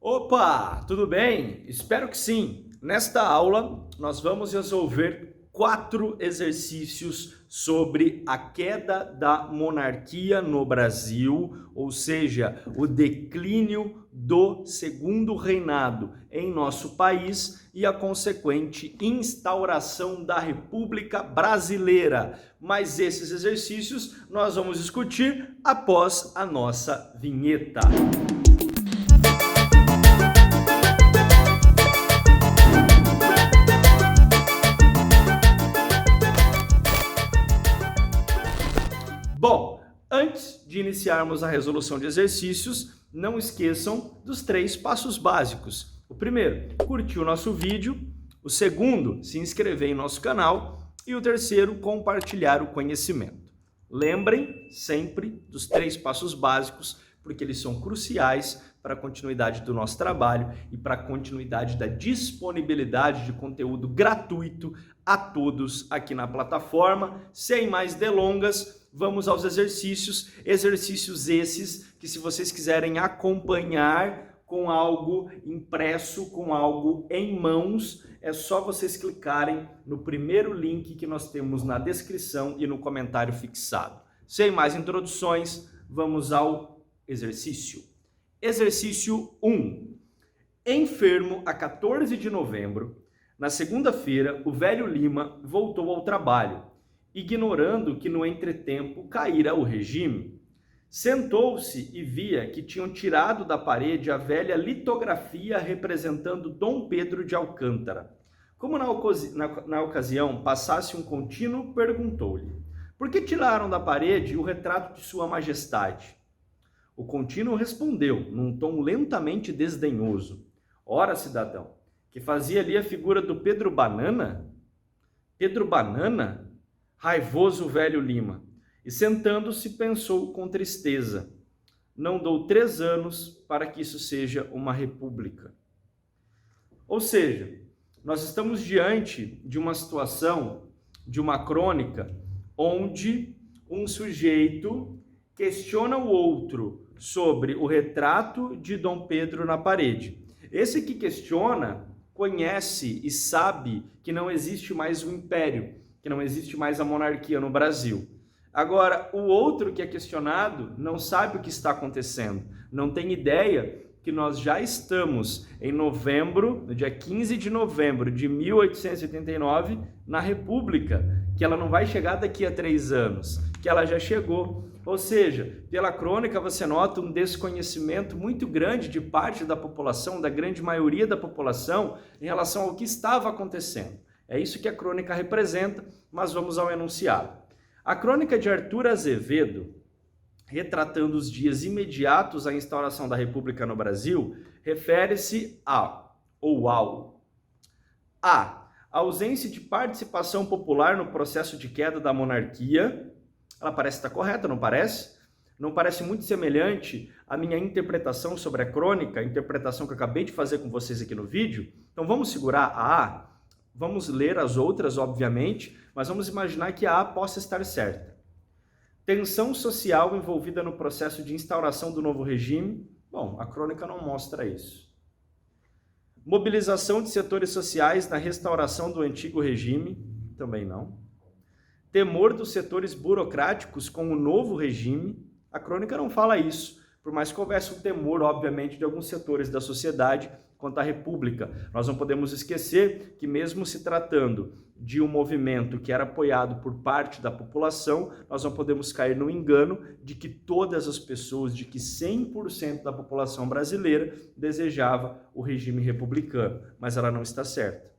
Opa, tudo bem? Espero que sim. Nesta aula, nós vamos resolver 4 exercícios sobre a queda da monarquia no Brasil, ou seja, o declínio do segundo reinado em nosso país e a consequente instauração da República Brasileira. Mas esses exercícios nós vamos discutir após a nossa vinheta. Bom, antes de iniciarmos a resolução de exercícios, não esqueçam dos 3 passos básicos. O primeiro, curtir o nosso vídeo. O segundo, se inscrever em nosso canal. E o terceiro, compartilhar o conhecimento. Lembrem sempre dos 3 passos básicos, porque eles são cruciais para a continuidade do nosso trabalho e para a continuidade da disponibilidade de conteúdo gratuito a todos aqui na plataforma. Sem mais delongas, vamos aos exercícios. Exercícios esses que, se vocês quiserem acompanhar com algo impresso, com algo em mãos, é só vocês clicarem no primeiro link que nós temos na descrição e no comentário fixado. Sem mais introduções, vamos ao exercício. Exercício 1. Enfermo a 14 de novembro, na segunda-feira, o velho Lima voltou ao trabalho, ignorando que no entretempo caíra o regime. Sentou-se e via que tinham tirado da parede a velha litografia representando Dom Pedro de Alcântara. Como na ocasião passasse um contínuo, perguntou-lhe: por que tiraram da parede o retrato de Sua Majestade? O contínuo respondeu, num tom lentamente desdenhoso: ora, cidadão, que fazia ali a figura do Pedro Banana? Pedro Banana? Raivoso o velho Lima, e sentando-se pensou com tristeza: não dou 3 anos para que isso seja uma república. Ou seja, nós estamos diante de uma situação, de uma crônica, onde um sujeito questiona o outro sobre o retrato de Dom Pedro na parede. Esse que questiona conhece e sabe que não existe mais o império, que não existe mais a monarquia no Brasil. Agora, o outro que é questionado não sabe o que está acontecendo, não tem ideia que nós já estamos em novembro, no dia 15 de novembro de 1889, na República, que ela não vai chegar daqui a 3 anos, que ela já chegou. Ou seja, pela crônica você nota um desconhecimento muito grande de parte da população, da grande maioria da população, em relação ao que estava acontecendo. É isso que a crônica representa, mas vamos ao enunciado. A crônica de Arthur Azevedo, retratando os dias imediatos à instauração da República no Brasil, refere-se a ausência de participação popular no processo de queda da monarquia. Ela parece estar correta, não parece? Não parece muito semelhante à minha interpretação sobre a crônica, a interpretação que eu acabei de fazer com vocês aqui no vídeo? Então vamos segurar a A? Vamos ler as outras, obviamente, mas vamos imaginar que a A possa estar certa. Tensão social envolvida no processo de instauração do novo regime. Bom, a crônica não mostra isso. Mobilização de setores sociais na restauração do antigo regime. Também não. Temor dos setores burocráticos com o novo regime. A crônica não fala isso, por mais que houvesse um temor, obviamente, de alguns setores da sociedade quanto à República. Nós não podemos esquecer que, mesmo se tratando de um movimento que era apoiado por parte da população, nós não podemos cair no engano de que todas as pessoas, de que 100% da população brasileira desejava o regime republicano, mas ela não está certa.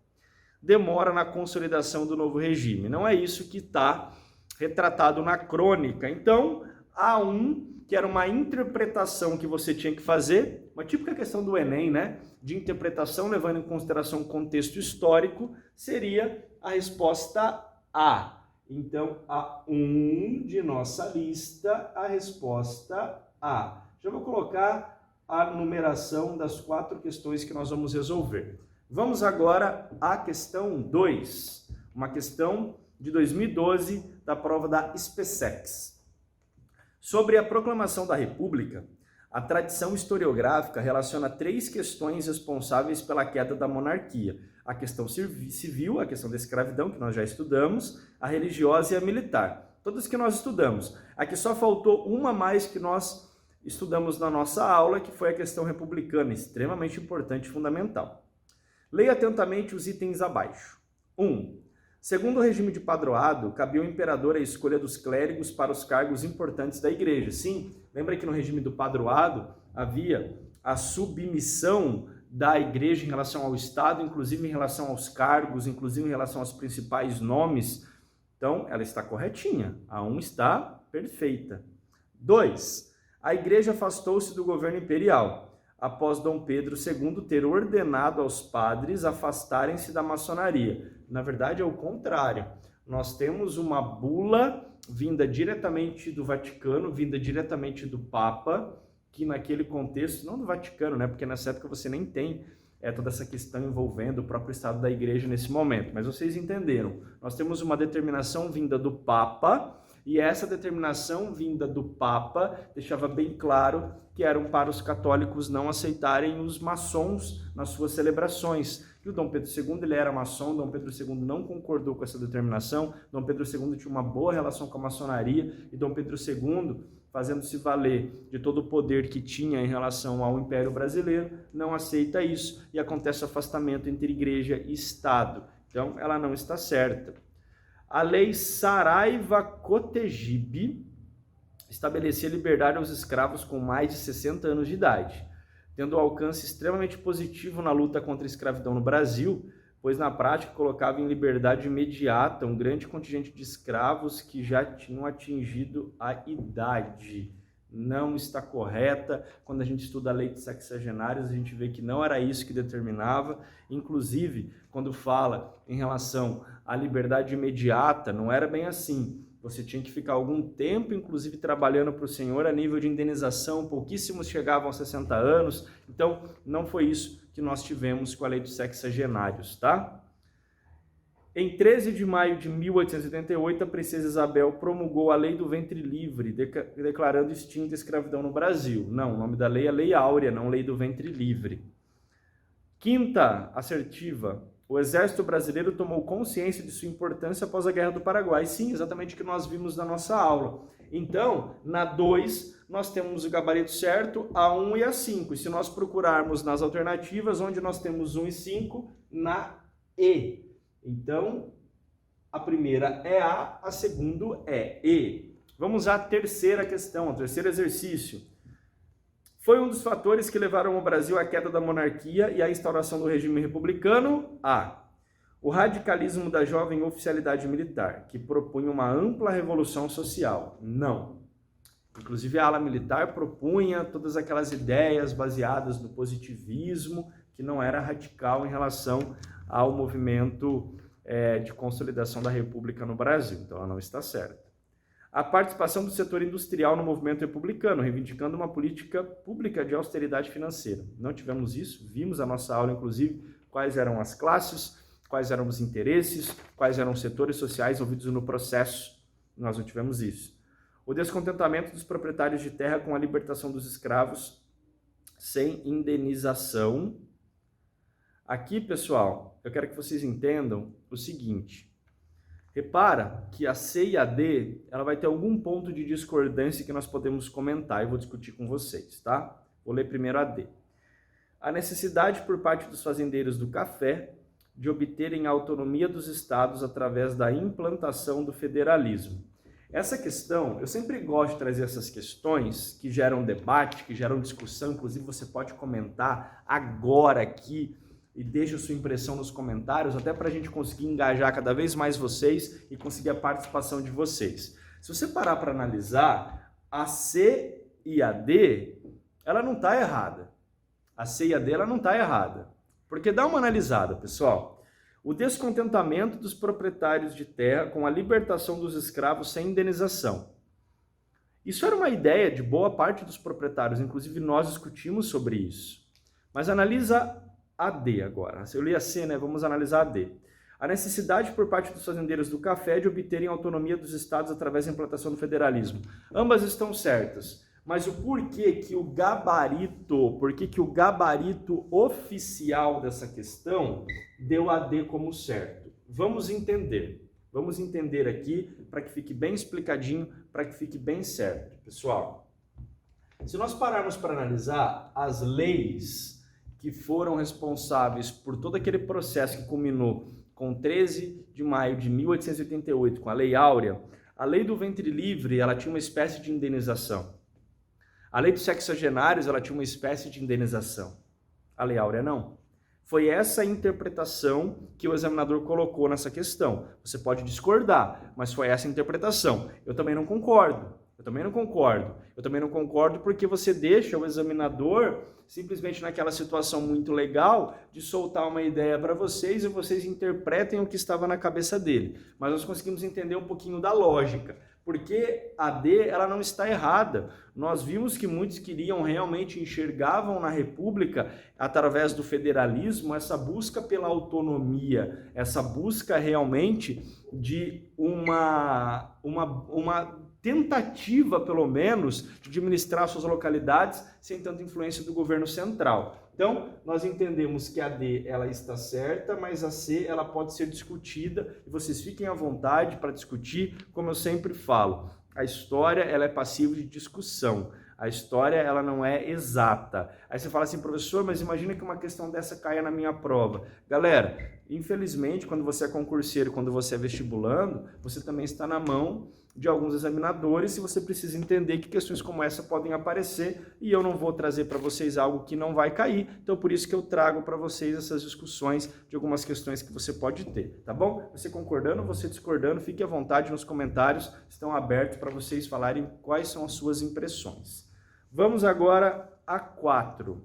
Demora na consolidação do novo regime. Não é isso que está retratado na crônica. Então, há que era uma interpretação que você tinha que fazer, uma típica questão do Enem, né? De interpretação, levando em consideração o contexto histórico, seria a resposta A. Então, a 1 de nossa lista, a resposta A. Já vou colocar a numeração das 4 questões que nós vamos resolver. Vamos agora à questão 2, uma questão de 2012 da prova da SpaceX. Sobre a proclamação da República, A tradição historiográfica relaciona 3 questões responsáveis pela queda da monarquia. A questão civil, a questão da escravidão, que nós já estudamos, a religiosa e a militar. Todas que nós estudamos. Aqui só faltou uma mais que nós estudamos na nossa aula, que foi a questão republicana, extremamente importante e fundamental. Leia atentamente os itens abaixo. 1. Segundo o regime de padroado, cabia ao imperador a escolha dos clérigos para os cargos importantes da igreja. Sim, lembra que no regime do padroado havia a submissão da igreja em relação ao Estado, inclusive em relação aos cargos, inclusive em relação aos principais nomes. Então, ela está corretinha. A 1 está perfeita. 2. A igreja afastou-se do governo imperial, após Dom Pedro II ter ordenado aos padres afastarem-se da maçonaria. Na verdade, é o contrário. Nós temos uma bula vinda diretamente do Vaticano, vinda diretamente do Papa, que naquele contexto, não do Vaticano, né? Porque nessa época você nem tem toda essa questão envolvendo o próprio estado da igreja nesse momento. Mas vocês entenderam. Nós temos uma determinação vinda do Papa, e essa determinação vinda do Papa deixava bem claro que eram para os católicos não aceitarem os maçons nas suas celebrações. E o Dom Pedro II ele era maçom, Dom Pedro II não concordou com essa determinação, Dom Pedro II tinha uma boa relação com a maçonaria, e Dom Pedro II, fazendo-se valer de todo o poder que tinha em relação ao Império Brasileiro, não aceita isso, e acontece o afastamento entre igreja e Estado. Então, ela não está certa. A lei Saraiva-Cotegipe estabelecia liberdade aos escravos com mais de 60 anos de idade, tendo um alcance extremamente positivo na luta contra a escravidão no Brasil, pois na prática colocava em liberdade imediata um grande contingente de escravos que já tinham atingido a idade. Não está correta. Quando a gente estuda a lei de sexagenários, a gente vê que não era isso que determinava. Inclusive, quando fala em relação à liberdade imediata, não era bem assim. Você tinha que ficar algum tempo, inclusive, trabalhando para o senhor a nível de indenização. Pouquíssimos chegavam aos 60 anos. Então, não foi isso que nós tivemos com a lei dos sexagenários, tá? Em 13 de maio de 1888, a princesa Isabel promulgou a Lei do Ventre Livre, declarando extinta a escravidão no Brasil. Não, o nome da lei é Lei Áurea, não Lei do Ventre Livre. Quinta assertiva, o Exército Brasileiro tomou consciência de sua importância após a Guerra do Paraguai. Sim, exatamente o que nós vimos na nossa aula. Então, na 2, nós temos o gabarito certo, a 1 e a 5. E se nós procurarmos nas alternativas, onde nós temos 1 e 5, na E. Então, a primeira é a segunda é E. Vamos à terceira questão, ao terceiro exercício. Foi um dos fatores que levaram o Brasil à queda da monarquia e à instauração do regime republicano? A. O radicalismo da jovem oficialidade militar, que propunha uma ampla revolução social. Não. Inclusive, a ala militar propunha todas aquelas ideias baseadas no positivismo, que não era radical em relação ao movimento de consolidação da República no Brasil. Então, ela não está certa. A participação do setor industrial no movimento republicano, reivindicando uma política pública de austeridade financeira. Não tivemos isso, vimos a nossa aula, inclusive, quais eram as classes, quais eram os interesses, quais eram os setores sociais envolvidos no processo. Nós não tivemos isso. O descontentamento dos proprietários de terra com a libertação dos escravos sem indenização. Aqui, pessoal, eu quero que vocês entendam o seguinte. Repara que a C e a D, ela vai ter algum ponto de discordância que nós podemos comentar e vou discutir com vocês, tá? Vou ler primeiro a D. A necessidade por parte dos fazendeiros do café de obterem a autonomia dos estados através da implantação do federalismo. Essa questão, eu sempre gosto de trazer essas questões que geram debate, que geram discussão, inclusive você pode comentar agora aqui, e deixe a sua impressão nos comentários, até para a gente conseguir engajar cada vez mais vocês e conseguir a participação de vocês. Se você parar para analisar, a C e a D, ela não está errada. A C e a D, ela não está errada. Porque dá uma analisada, pessoal. O descontentamento dos proprietários de terra com a libertação dos escravos sem indenização. Isso era uma ideia de boa parte dos proprietários, inclusive nós discutimos sobre isso. Mas analisa a D agora. Se eu li a C, né? Vamos analisar a D. A necessidade por parte dos fazendeiros do café de obterem autonomia dos estados através da implantação do federalismo. Ambas estão certas, Mas o porquê que o gabarito oficial dessa questão deu AD como certo? Vamos entender. Vamos entender aqui para que fique bem explicadinho, para que fique bem certo. Pessoal, se nós pararmos para analisar as leis que foram responsáveis por todo aquele processo que culminou com 13 de maio de 1888, com a Lei Áurea, a Lei do Ventre Livre, ela tinha uma espécie de indenização. A Lei dos Sexagenários, ela tinha uma espécie de indenização. A Lei Áurea não. Foi essa interpretação que o examinador colocou nessa questão. Você pode discordar, mas foi essa interpretação. Eu também não concordo. Eu também não concordo porque você deixa o examinador simplesmente naquela situação muito legal de soltar uma ideia para vocês e vocês interpretem o que estava na cabeça dele. Mas nós conseguimos entender um pouquinho da lógica, porque a D ela não está errada. Nós vimos que muitos realmente enxergavam na República, através do federalismo, essa busca pela autonomia, essa busca realmente de uma tentativa, pelo menos, de administrar suas localidades sem tanta influência do governo central. Então, nós entendemos que a D ela está certa, mas a C ela pode ser discutida e vocês fiquem à vontade para discutir, como eu sempre falo. A história ela é passível de discussão. A história ela não é exata. Aí você fala assim, professor, mas imagina que uma questão dessa caia na minha prova. Galera, infelizmente, quando você é concurseiro, quando você é vestibulando, você também está na mão de alguns examinadores e você precisa entender que questões como essa podem aparecer e eu não vou trazer para vocês algo que não vai cair. Então, por isso que eu trago para vocês essas discussões de algumas questões que você pode ter, tá bom? Você concordando, você discordando, fique à vontade nos comentários, estão abertos para vocês falarem quais são as suas impressões. Vamos agora a 4.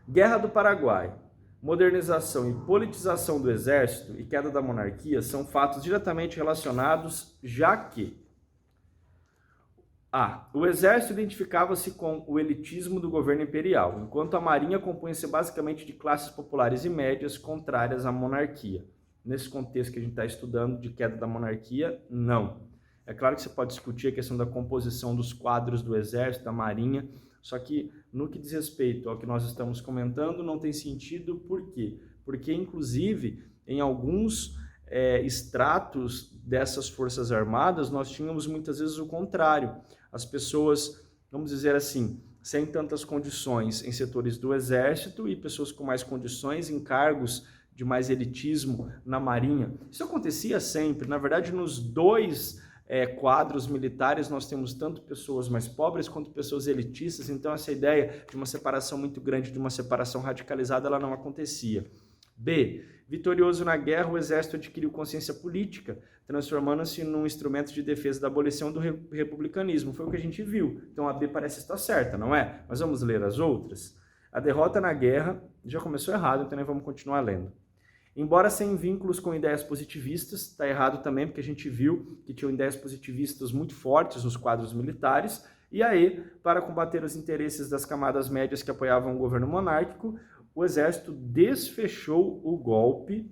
Guerra do Paraguai. Modernização e politização do exército e queda da monarquia são fatos diretamente relacionados, já que o exército identificava-se com o elitismo do governo imperial, enquanto a marinha compunha-se basicamente de classes populares e médias contrárias à monarquia. Nesse contexto que a gente está estudando de queda da monarquia, não. É claro que você pode discutir a questão da composição dos quadros do exército, da marinha, só que no que diz respeito ao que nós estamos comentando não tem sentido. Por quê? Porque, inclusive, em alguns estratos dessas forças armadas, nós tínhamos muitas vezes o contrário. As pessoas, vamos dizer assim, sem tantas condições em setores do exército e pessoas com mais condições em cargos de mais elitismo na marinha. Isso acontecia sempre. Na verdade, nos dois quadros militares nós temos tanto pessoas mais pobres quanto pessoas elitistas, então essa ideia de uma separação muito grande, de uma separação radicalizada, ela não acontecia. B. Vitorioso na guerra, o exército adquiriu consciência política, transformando-se num instrumento de defesa da abolição do republicanismo. Foi o que a gente viu. Então a B parece estar certa, não é? Mas vamos ler as outras. A derrota na guerra já começou errado, então vamos continuar lendo. Embora sem vínculos com ideias positivistas, está errado também, porque a gente viu que tinham ideias positivistas muito fortes nos quadros militares, e aí, para combater os interesses das camadas médias que apoiavam o governo monárquico, o exército desfechou o golpe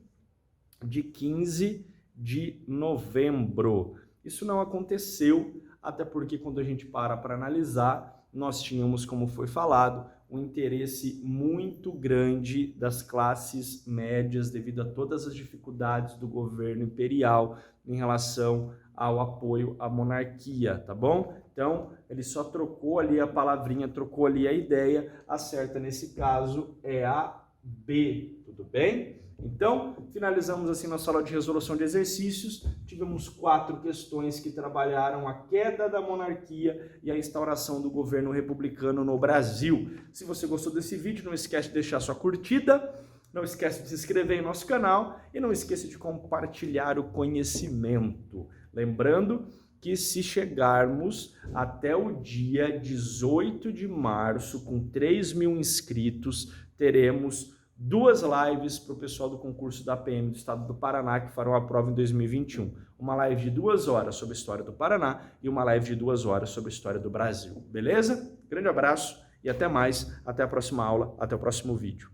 de 15 de novembro. Isso não aconteceu, até porque quando a gente para analisar, nós tínhamos, como foi falado, um interesse muito grande das classes médias devido a todas as dificuldades do governo imperial em relação ao apoio à monarquia, tá bom? Então, ele só trocou ali a palavrinha, trocou ali a ideia, a certa nesse caso é a B, tudo bem? Então, finalizamos assim nossa aula de resolução de exercícios. Tivemos 4 questões que trabalharam a queda da monarquia e a instauração do governo republicano no Brasil. Se você gostou desse vídeo, não esquece de deixar sua curtida, não esquece de se inscrever em nosso canal e não esqueça de compartilhar o conhecimento. Lembrando que se chegarmos até o dia 18 de março com 3.000 inscritos, teremos 2 lives para o pessoal do concurso da PM do Estado do Paraná, que farão a prova em 2021. Uma live de 2 horas sobre a história do Paraná e uma live de 2 horas sobre a história do Brasil. Beleza? Grande abraço e até mais. Até a próxima aula, até o próximo vídeo.